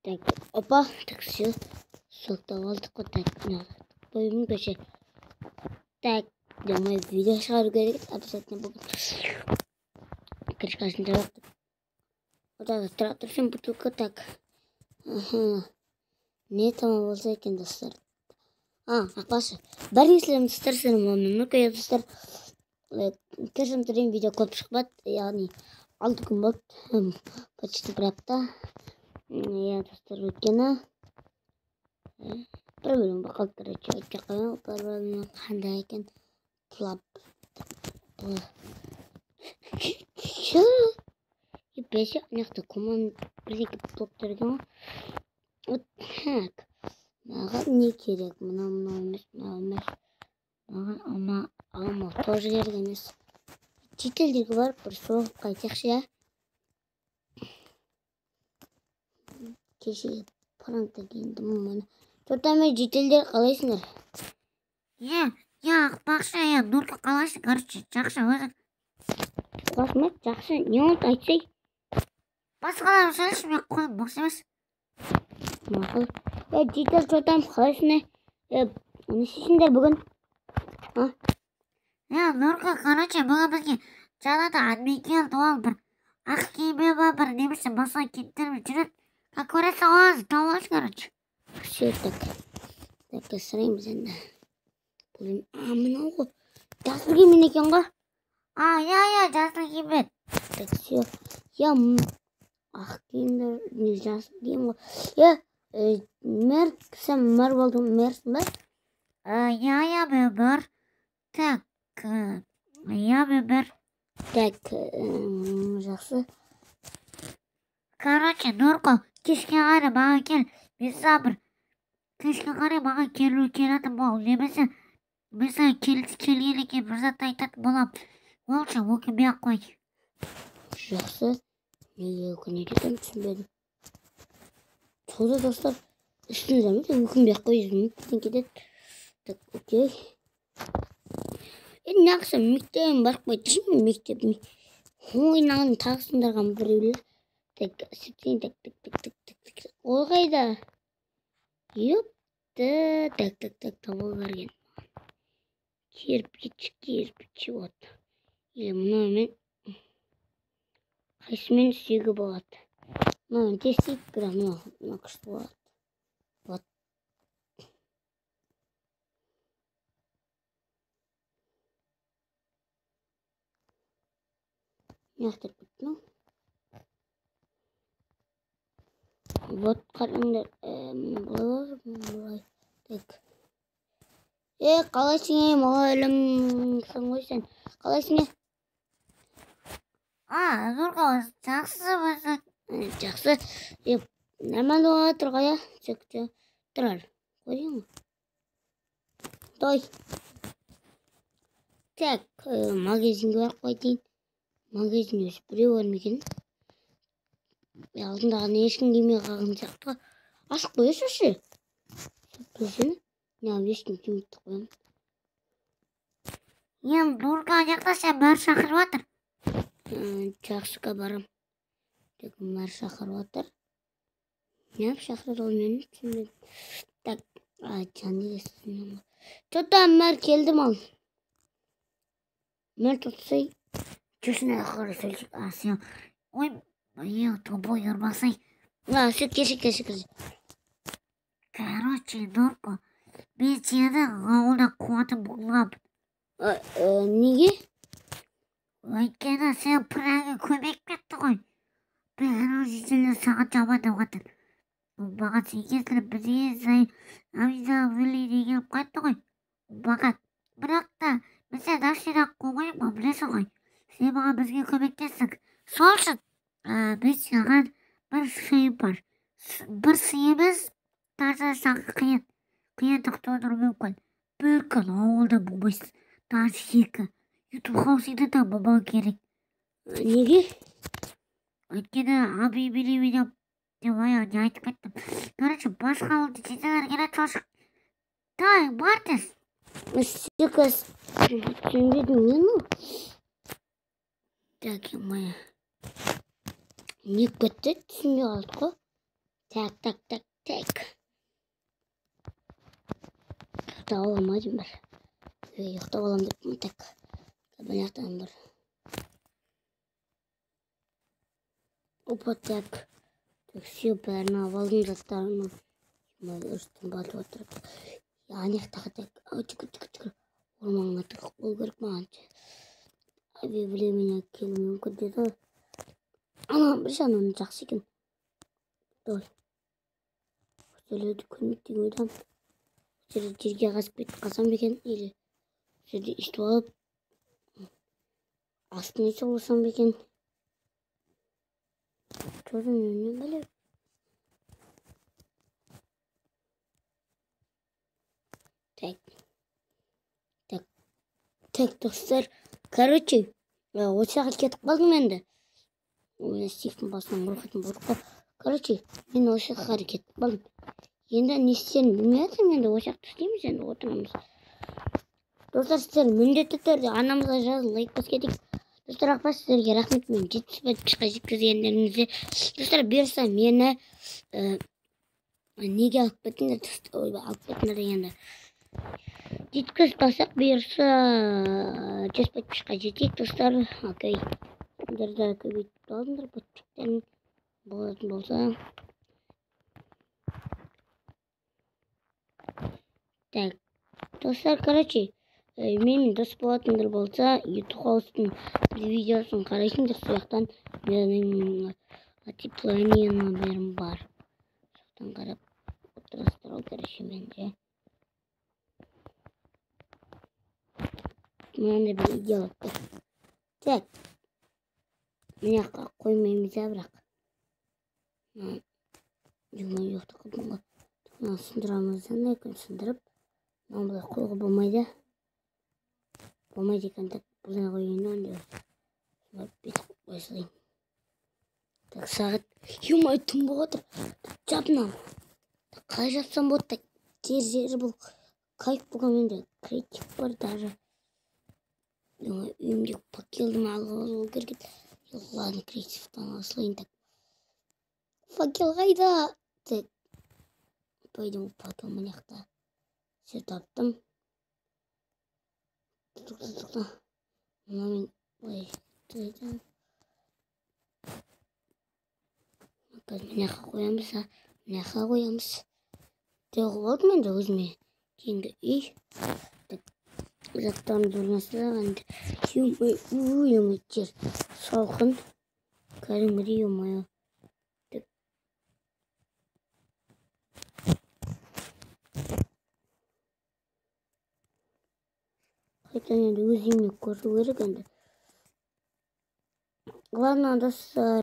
Так, опа, так все. Соктап алдық қой, так, бөлім көше. Так, думаю, видео шығару керек, обязательно бүгін. Крышкасын жабақтық. Ода тұра тұрсын бутылка, так. Не тамам болса екен, достар. Ақбасы. Бәріңізлерім достар, сенім олымның нүкәйе достар. Кіршім түрейін видео көп шықпады, яғни 6 күн болды. Почти бір апта. Я достар өткені. Bir bölüm bakalım короче айтып қояйын бір бөлімнің қандай екен плап че епеше аняқта команд бірдеңе блоктар екен ғой вот так маған не керек мынау емес маған алмау тоже керек емес шетелдерге барып бір соғып қайтайықшы иә кеше пранкта киіндім оны Тотаме жителдер қалайсыңдар? Ақпақшы, Нұрка қалайсың, короче, жақсы өзің. Рахмет, жақсы, не oldu айтсай? Басқалар сөйлеші, мен қойып бос емес. Мақұл. Жител тотам қалайсың? Не істейсіңдер бүгін? Нұрка, короче, бүгін бізге жаңада админ келді, ол бір ақ киімі ба, бір немесе басқа киімдермен жүреді. Как көресің, оларыз тауылаш, короче. Все так сұраймыз енді. Мынау ғой. Жасыл киіммен екен ғой? Жасыл киіммен. Так, все. Ақ киімдер, жасыл киім ғой. Мэр, сен мэр болдың, мэрсің ба? Мен бар. Так, мен бар. Так, жақсы. Короче, Нұрқа, кешке қарай маған кел. Мен сабыр. Кешке қарай маған келетін бол. Немесе, mesela келгелі ке бір зат айтатын болам. Ол үшін өкінбей ақ қой. Жақсы. Неге өкінетін түсінбедім. Сода достар, үстіңізден де өкінбей ақ қойызым. Бізден кетеді. Так, окей. Нақсы мектебім барып қойдым. Мектебім. Ойнағын тағысындарған біреулер. Так, септен, так. Ол қайда? Ёпты. Так, табыл берген. Кирпич, вот. Или мұнымен қайсымен сүйегі болады. Мұнымен тестейік, бірақ мұна күшті болады. Вот. Неқтір бітті. Вот қараңдар. Бұлай. Так. Қалайсың мұғалімсің ғой сен? Қалайсың? Нұрқа, жақсы болса. Жақсы. Нормально оға тұрға, сөкті. Тұрар. Қойдың ғой. Той. Так, магазинге бар қойдың. Магазин өсіп біреу бар мекен. Алдындағын ешкім кемей қағын сияқты. Ашық қойыш өші. Сөйтпесін. Не ешкім кемейді қойым. Нұрқа, жақта сен бәрі шақырып атыр. Жақсыға барам. Так, бәрі шақырып атыр. Не шақырып ол мені түсінбедім. Так, жанды десін. Тота мөр келдім ал. Мөр тұтсай. Жүрсіне ақыры сөйлесік. Ой, тобой ұрмасай. Кеші. Короче, Нұрқа, мен сені ауылда қуатым болғам. Неге? Өйткені сен пыраңы көмек кетті ғой. Бәрі жителер саған жамандап қатын. Маған сен кетіліп бірден сайын амиза вілейде келіп қайтты ғой. Маған. Бірақ та, мен сен ашырақ қоңайым ба білесің ғой. Сен маған бізге көмектессің. Сол үшін, мен саған бір сыйым бар. Бір сыйымыз таза саңғы қиын. Қиындық тудыру мүмкін. Бір күн ауылда болмайсың. Даже екі. YouTube хаусиді да болмау керек. Неге? Өйткені аби билемейдім деп аяғын айтып кеттім. Короче, басқа ауылды жетелер келеді шошық. Давай, бар тез. Секас. Түсінбедім мені? Так, моя. Не кетті түсінбей қалды ғой. Так. Ұйықтап аламын ма деймін бір. Ұйықтап аламын деппін. Так. Мына жақтан бір. Опа, так. Все, бәрін алып алдым заттарымның. Үстін батып отырып. Ана жақтағы так. Түкір. Орманға тығып қою керек маған. Объявление келуі мүмкін деді. Ана бір жағынан жақсы екен. Ой. Сөйлеуді көрмейді деген ойдамын. Жерге қасып кетіп қалсам екен, или жерде иштіп алып астына соғылсам екен. Çocuğun önüne böyle. Так, достар. Короче, осы жаққа кетіп қалдым енді. Стивтің басынан қорқатын болдық қой. Короче, мен осы жаққа кетіп қалдым. Енді не істерін білмей жатырмын, енді осы жақта істейміз, енді отырамыз. Достар, сіздер міндетті түрде анамызға жазып лайк басып кетейік. Достар, ақпас сіздерге рахмет, мен 70 подписчикқа жеткізгендеріңізде. Достар, бұйырса мені неге алып кетіңдер, алып кетіңдер дегенді. Жеткізбасақ бұйырса 100 подписчикқа жетейік, достар. Окей. Сіздерді көбейтіп алдыңдар, подписчиктерін болатын болса. Так, достар, короче, менің дос болатындар болса, YouTube хостың видеосын қарайсыңдар, сол жақтан менің теплониянның бәрім бар. Соқтан қарап отырасыздар, ол короче менде. Мынандай бір идея алып тұр. Так, мына жаққа қоймаймыз бірақ. Жоқты қылдым ғой. Сындырамыз, сындырып. Бұлай қойға болмайды. Болмайды екен, так, бұлай қойын онда. Бет қойсылайын. Так, сағат. Юмай, түн болып отыр. Жапнам. Қалай жапсам болды, так, жері бұл. Кайф болған менде. Креатив бар даже. Юмай, үйімде факелдің алғалы керек. Ладно, креативтан асылайын, так. Факел қайда? Так. Пойдем потом мына жақта. Все таптым. Тоқта. Мынамен былай тұрайын. Мына жаққа қоямыз, мына жаққа қоямыз. Теғып алдым енді өзіме кейінгі үй. Заттарын durmasına Юмай, жер салқын. Кәдімгідей юмай. Қайтадан енді өз үйіме көру керек енді. Ладно, достар.